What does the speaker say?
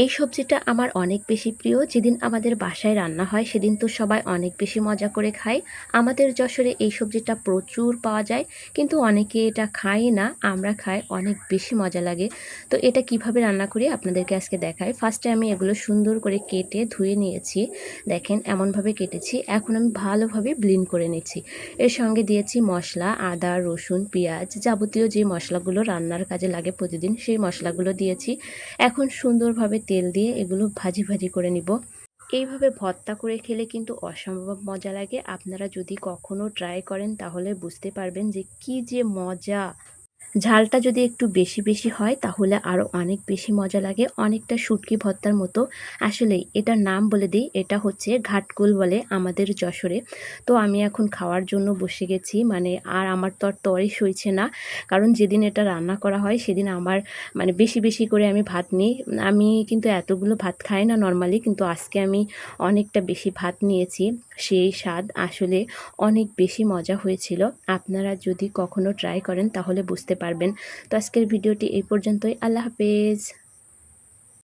এই সবজিটা আমার অনেক বেশি প্রিয়। যেদিন আমাদের বাসায় রান্না হয় সেদিন তো সবাই অনেক বেশি মজা করে খায়। আমাদের যশোরে এই সবজিটা প্রচুর পাওয়া যায়, কিন্তু অনেকে এটা খায় না, আমরা খাই, অনেক বেশি মজা লাগে। তো এটা কিভাবে রান্না করি আপনাদেরকে আজকে দেখাই। ফার্স্টে আমি এগুলো সুন্দর করে কেটে ধুয়ে নিয়েছি। দেখেন এমনভাবে কেটেছি। এখন আমি ভালোভাবে ব্লেন্ড করে নিচ্ছি। এর সঙ্গে দিয়েছি মশলা, আদা, রসুন, পেঁয়াজ, যাবতীয় যে মশলাগুলো রান্নার কাজে লাগে প্রতিদিন সেই মশলাগুলো দিয়েছি। এখন সুন্দরভাবে তেল দিয়ে এগুলো ভাজি ভাজি করে নিব। এইভাবে ভর্তা করে খেলে কিন্তু অসম্ভব মজা লাগে। আপনারা যদি কখনো ট্রাই করেন তাহলে বুঝতে পারবেন যে কি যে মজা। ঝালটা যদি একটু বেশি বেশি হয় তাহলে আরও অনেক বেশি মজা লাগে, অনেকটা শুটকি ভর্তার মতো। আসলেই এটার নাম বলে দিই, এটা হচ্ছে ঘাটকুল বলে আমাদের যশোরে। তো আমি এখন খাওয়ার জন্য বসে গেছি, মানে আর আমার তো আর তরই সইছে না। কারণ যেদিন এটা রান্না করা হয় সেদিন আমার মানে বেশি বেশি করে আমি ভাত নিই। আমি কিন্তু এতগুলো ভাত খাই না নর্মালি, কিন্তু আজকে আমি অনেকটা বেশি ভাত নিয়েছি। সেই স্বাদ আসলে অনেক বেশি মজা হয়েছিল। আপনারা যদি কখনো ট্রাই করেন তাহলে বুঝতে পারবেন। তো আজকের ভিডিওটি এই পর্যন্তই। আল্লাহ হাফেজ।